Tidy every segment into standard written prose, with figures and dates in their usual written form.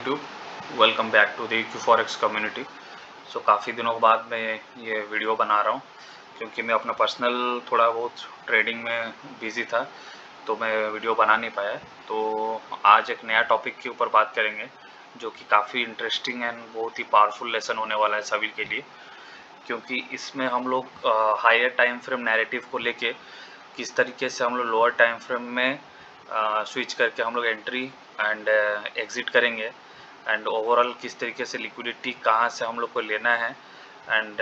YouTube welcome back to the Q Forex community. So काफ़ी दिनों के बाद मैं ये वीडियो बना रहा हूँ क्योंकि मैं अपना पर्सनल थोड़ा बहुत ट्रेडिंग में बिज़ी था, तो मैं वीडियो बना नहीं पाया। तो आज एक नया टॉपिक के ऊपर बात करेंगे जो कि काफ़ी इंटरेस्टिंग एंड बहुत ही पावरफुल लेसन होने वाला है सभी के लिए, क्योंकि इसमें हम लोग हायर टाइम फ्रेम नैरेटिव को लेके किस तरीके से हम लोग लोअर टाइम फ्रेम में स्विच करके हम लोग एंट्री एंड एग्ज़िट करेंगे, एंड ओवरऑल किस तरीके से लिक्विडिटी कहाँ से हम लोग को लेना है। एंड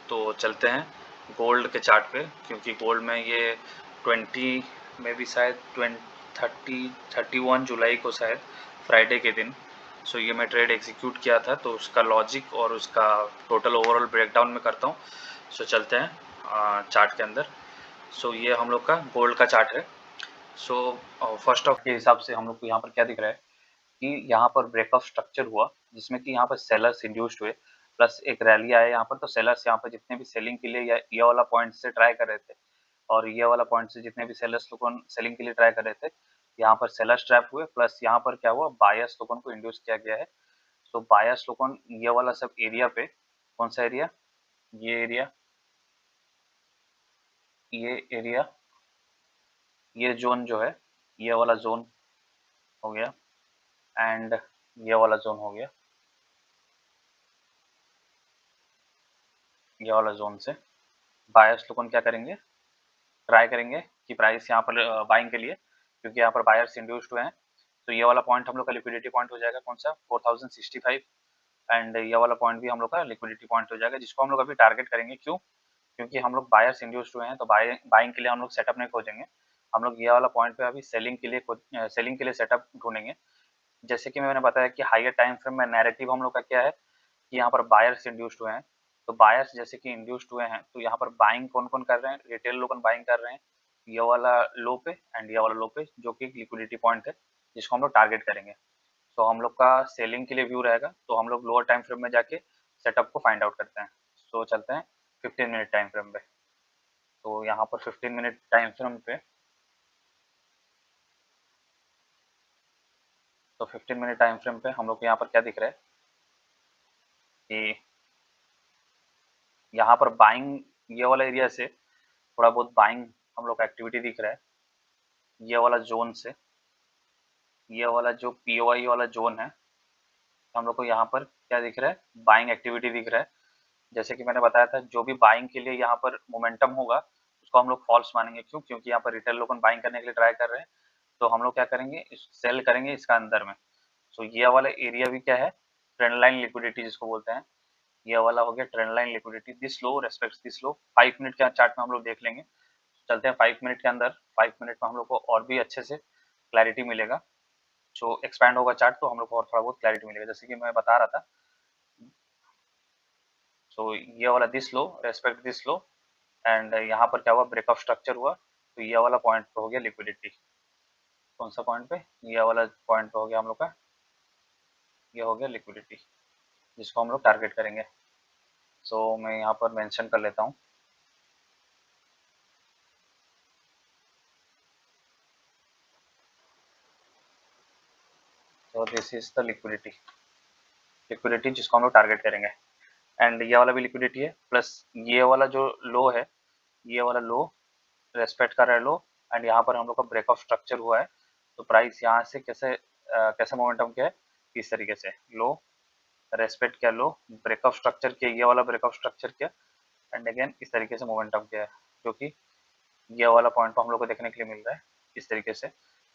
तो चलते हैं गोल्ड के चार्ट पे, क्योंकि गोल्ड में ये 20 में भी शायद 31 जुलाई को शायद फ्राइडे के दिन ये मैं ट्रेड एग्जीक्यूट किया था, तो उसका लॉजिक और उसका टोटल ओवरऑल ब्रेकडाउन में करता हूँ। चलते हैं चार्ट के अंदर। ये हम लोग का गोल्ड का चार्ट है। फर्स्ट ऑफ के हिसाब से हम लोग को यहाँ पर क्या दिख रहा है कि यहाँ पर ब्रेकअप स्ट्रक्चर हुआ, जिसमें कि यहाँ पर सेलर्स इंड्यूस्ड हुए प्लस एक रैली आया यहाँ पर। तो सेलर्स यहाँ पर जितने भी सेलिंग के लिए ये वाला पॉइंट से ट्राई कर रहे थे, और ये वाला पॉइंट से जितने भी सेलर्स लोगों सेलिंग के लिए ट्राई कर रहे थे, यहाँ पर सेलर्स ट्रैप हुए, प्लस यहाँ पर क्या हुआ, बायर्स लोगों को इंड्यूस किया गया है। तो बायर्स लोगों ये वाला सब एरिया पे, कौन सा एरिया, ये एरिया, ये एरिया, ये जोन जो है, ये वाला जोन हो गया, एंड ये वाला जोन हो गया, ये वाला जोन से बायर्स लोगों क्या करेंगे, ट्राई करेंगे कि प्राइस यहाँ पर बाइंग के लिए, क्योंकि यहाँ पर बायर्स इंड्यूस्ड हुए हैं। तो ये वाला पॉइंट हम लोग का लिक्विडिटी पॉइंट हो जाएगा, कौन सा, 4065, एंड ये वाला पॉइंट भी हम लोग का लिक्विडिटी पॉइंट हो जाएगा, जिसको हम लोग अभी टारगेट करेंगे। क्यों? क्योंकि हम लोग बायर्स इंड्यूस्ड हुए हैं, तो बाइंग के लिए हम लोग सेटअप नहीं खोजेंगे, हम लोग ये वाला पॉइंट पे अभी सेलिंग के लिए सेटअप ढूंढेंगे। जैसे कि मैंने बताया कि हायर टाइम फ्रेम में नैरेटिव हम लोग का क्या है कि यहाँ पर बायर्स इंड्यूस्ड हुए हैं। तो बायर्स जैसे कि इंड्यूस्ड हुए हैं, तो यहाँ पर बाइंग कौन कौन कर रहे हैं, रिटेल लोग बाइंग कर रहे हैं ये वाला लो पे एंड ये वाला लो पे, जो कि लिक्विडिटी पॉइंट है जिसको हम लोग टारगेट करेंगे। तो हम लोग का सेलिंग के लिए व्यू रहेगा, तो हम लोग लोअर टाइम फ्रेम में जाके सेटअप को फाइंड आउट करते हैं। चलते हैं 15 मिनट टाइम फ्रेम पे। तो यहाँ पर 15 मिनट टाइम फ्रेम पे, तो 15 मिनट टाइम फ्रेम पे हम लोग को यहाँ पर क्या दिख रहा है कि यहाँ पर बाइंग, ये वाला एरिया से थोड़ा बहुत बाइंग हम लोग का एक्टिविटी दिख रहा है, ये वाला जोन से, ये वाला जो पीओआई वाला जोन है, हम लोग को यहाँ पर क्या दिख रहा है, बाइंग एक्टिविटी दिख रहा है। जैसे कि मैंने बताया था, जो भी बाइंग के लिए यहाँ पर मोमेंटम होगा उसको हम लोग फॉल्स मानेंगे। क्यों? क्योंकि यहाँ पर रिटेल लोग बाइंग करने के लिए ट्राई कर रहे हैं, तो हम लोग क्या करेंगे, सेल करेंगे इसका अंदर में। ये वाला एरिया भी क्या है, ट्रेंड लाइन लिक्विडिटी जिसको बोलते हैं, ये वाला हो गया trend line liquidity. This low respects this low, 5 minute के चार्ट में हम लोग देख लेंगे। चलते हैं 5 मिनट के अंदर। 5 मिनट में हम लोग को और भी अच्छे से क्लैरिटी मिलेगा, जो एक्सपैंड होगा चार्ट, तो हम लोग को और थोड़ा बहुत क्लैरिटी मिलेगा। जैसे कि मैं बता रहा था, ये वाला this low respect this low, and यहाँ पर क्या हुआ, ब्रेकअप स्ट्रक्चर हुआ, तो ये वाला पॉइंट पे हो गया लिक्विडिटी। कौन सा पॉइंट पे, ये वाला पॉइंट पे हो गया हम लोग का, ये हो गया लिक्विडिटी, जिसको हम लोग टारगेट करेंगे। मैं यहाँ पर मेंशन कर लेता हूँ। दिस इज द लिक्विडिटी जिसको हम लोग टारगेट करेंगे, एंड ये वाला भी लिक्विडिटी है, प्लस ये वाला जो लो है, ये वाला लो रेस्पेक्ट कर रहा है लो, एंड यहाँ पर हम लोग का ब्रेकअप स्ट्रक्चर हुआ है। तो प्राइस यहाँ से कैसे मोमेंटम क्या है, इस तरीके से लो रेस्पेक्ट किया, लो ब्रेकअप स्ट्रक्चर किया, ये वाला ब्रेकअप स्ट्रक्चर किया, एंड अगेन इस तरीके से मोमेंटम किया है, जो कि ये वाला पॉइंट को हम लोग को देखने के लिए मिल रहा है इस तरीके से।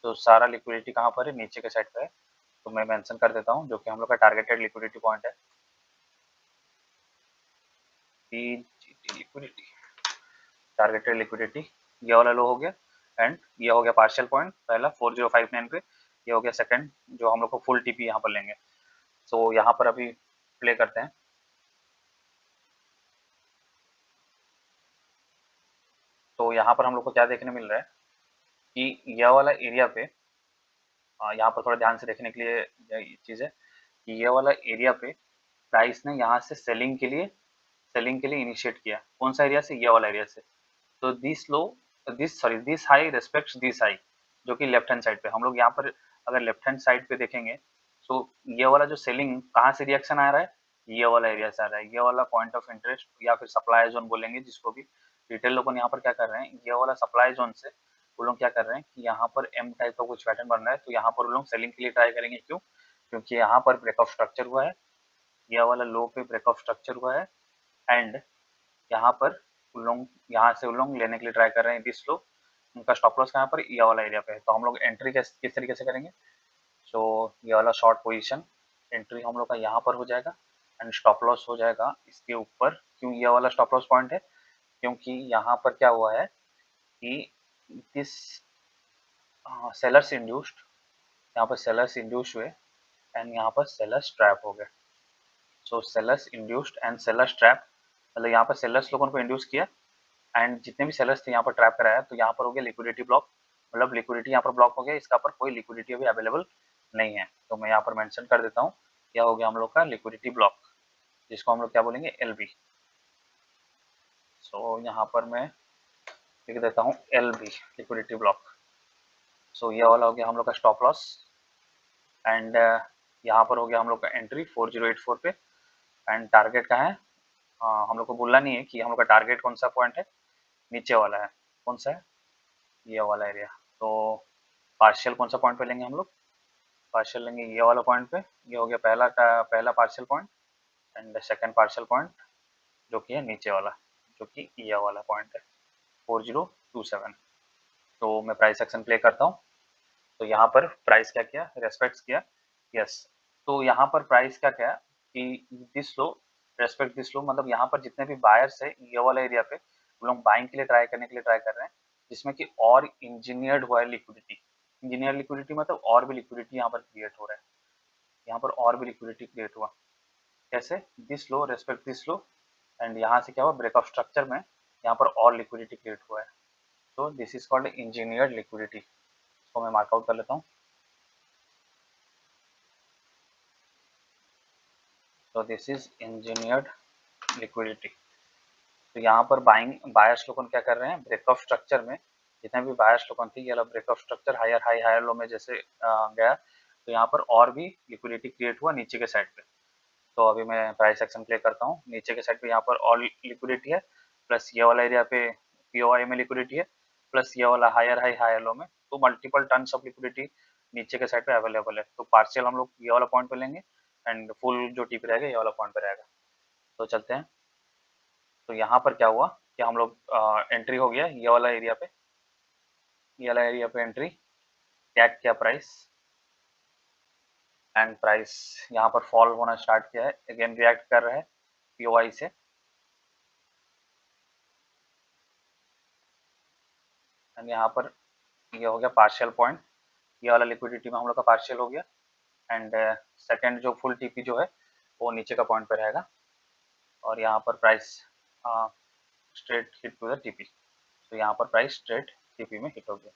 तो सारा लिक्विडिटी कहाँ पर है, नीचे के साइड पे है, तो मैं मेंशन कर देता हूँ, जो कि हम लोग का टारगेटेड लिक्विडिटी पॉइंट है, लिक्विडिटी, टारगेटेड लिक्विडिटी, ये वाला लो हो गया, एंड ये हो गया पार्शियल पॉइंट पहला 4059 पे, ये हो गया सेकंड, जो हम लोग को फुल टीपी यहाँ पर लेंगे। यहाँ पर अभी प्ले करते हैं। तो यहाँ पर हम लोग को क्या देखने मिल रहा है कि यह वाला एरिया पे, यहाँ पर थोड़ा ध्यान से देखने के लिए चीज़ है कि ये वाला एरिया पे प्राइस ने यहाँ से सेलिंग के लिए इनिशिएट किया। कौन सा एरिया से, ये वाला एरिया से। तो this high respects this high, जो कि लेफ्ट हैंड साइड पे हम लोग यहाँ पर अगर लेफ्ट हैंड साइड पे देखेंगे, तो ये वाला जो सेलिंग कहाँ से रिएक्शन आ रहा है, ये वाला एरिया से आ रहा है, ये वाला पॉइंट ऑफ इंटरेस्ट या फिर सप्लाई जोन बोलेंगे जिसको भी। रिटेल लोगों ने यहाँ पर क्या कर रहे हैं, ये वाला सप्लाई जोन से वो लोग क्या कर रहे हैं कि यहाँ पर एम टाइप का कुछ पैटर्न बन रहा है, तो यहाँ पर वो लोग सेलिंग के लिए ट्राई करेंगे। क्यों? क्योंकि यहाँ पर ब्रेकआउट स्ट्रक्चर हुआ है, यह वाला लो पे ब्रेकआउट स्ट्रक्चर हुआ है, एंड यहाँ पर उन लोग यहाँ से उन लोग लेने के लिए ट्राई कर रहे हैं दिस लो। उनका स्टॉप लॉस यहाँ पर ये वाला एरिया पे है, तो हम लोग एंट्री किस तरीके से करेंगे। सो ये वाला शॉर्ट पोजीशन एंट्री हम लोग का यहाँ पर हो जाएगा, एंड स्टॉप लॉस हो जाएगा इसके ऊपर। क्यों ये वाला स्टॉप लॉस पॉइंट है? क्योंकि यहाँ पर क्या हुआ है कि दिस सेलर्स इंड्यूस्ड, यहाँ पर सेलर्स इंड्यूस हुए एंड यहाँ पर सेलर्स ट्रैप हो गए। So sellers induced and sellers trap, मतलब यहाँ पर सेलर्स लोगों को इंड्यूस किया एंड जितने भी सेलर्स थे यहाँ पर ट्रैप कराया, तो यहाँ पर हो गया लिक्विडिटी ब्लॉक, मतलब लिक्विडिटी यहाँ पर ब्लॉक हो गया, इसका पर कोई लिक्विडिटी अभी अवेलेबल नहीं है। तो मैं यहाँ पर मेंशन कर देता हूँ, क्या हो गया हम लोग का लिक्विडिटी ब्लॉक, जिसको हम लोग क्या बोलेंगे, LB। सो यहाँ पर मैं लिख देता हूँ LB, लिक्विडिटी ब्लॉक। सो ये वाला हो गया हम लोग का स्टॉप लॉस, एंड यहाँ पर हो गया हम लोग का एंट्री 4084 पे, एंड टारगेट का है, हम लोग को बोलना नहीं है कि हम लोग का टारगेट कौन सा पॉइंट है, नीचे वाला है। कौन सा है? ये वाला एरिया। तो पार्शियल कौन सा पॉइंट पे लेंगे हम लोग, पार्शियल लेंगे ये वाला पॉइंट पे। ये हो गया पहला partial point, and second partial point जो कि है नीचे वाला, जो कि ये वाला पॉइंट है 4027। तो मैं प्राइस एक्शन प्ले करता हूँ। तो यहाँ पर प्राइस क्या किया, रेस्पेक्ट किया, यस। तो यहाँ पर प्राइस क्या किया कि this low respect this low, मतलब यहाँ पर जितने भी बायर्स है ये वाला एरिया पे वो लोग बाइंग के लिए ट्राई करने के लिए ट्राई कर रहे हैं, जिसमें कि और इंजीनियर्ड हुआ है लिक्विडिटी। इंजीनियर लिक्विडिटी मतलब और भी लिक्विडिटी यहाँ पर क्रिएट हो रहा है, यहाँ पर और भी लिक्विडिटी क्रिएट हुआ। कैसे? This low respect this low, and यहाँ से क्या हुआ, ब्रेकआउट स्ट्रक्चर में यहाँ पर और लिक्विडिटी क्रिएट हुआ है। तो this is called engineered liquidity. इसको मैं मार्कआउट कर लेता हूँ। तो दिस इज इंजीनियर्ड लिक्विडिटी। तो यहाँ पर बायर्स लोगों क्या कर रहे हैं, ब्रेकआउट स्ट्रक्चर में जितने भी बायर्स लोगों थी, ये breakout structure higher high higher low में जैसे गया, तो यहाँ पर और भी लिक्विडिटी क्रिएट हुआ नीचे के साइड पे। तो अभी मैं प्राइस एक्शन प्ले करता हूँ, नीचे के साइड पे यहाँ पर और लिक्विडिटी है, प्लस ये वाला एरिया पे POI में लिक्विडिटी है, प्लस ये वाला हायर हाई हायर लो में, तो मल्टीपल टन्स ऑफ लिक्विडिटी नीचे के साइड पे अवेलेबल है। तो पार्शियल हम लोग ये वाला पॉइंट पे लेंगे, एंड फुल जो टीपी रहेगा ये वाला पॉइंट पे रहेगा। तो चलते हैं। तो यहाँ पर क्या हुआ कि हम लोग एंट्री हो गया ये वाला एरिया पे, ये वाला एरिया पे एंट्री टैग किया प्राइस, एंड प्राइस यहाँ पर फॉल होना स्टार्ट किया है, अगेन रिएक्ट कर रहा है POI से, एंड यहाँ पर ये हो गया पार्शियल पॉइंट, ये वाला लिक्विडिटी में हम लोग का पार्शियल हो गया, एंड सेकंड जो फुल टीपी जो है वो नीचे का पॉइंट पे रहेगा, और यहाँ पर price straight hit to the TP. तो यहाँ पर प्राइस स्ट्रेट टीपी में हिट हो गया।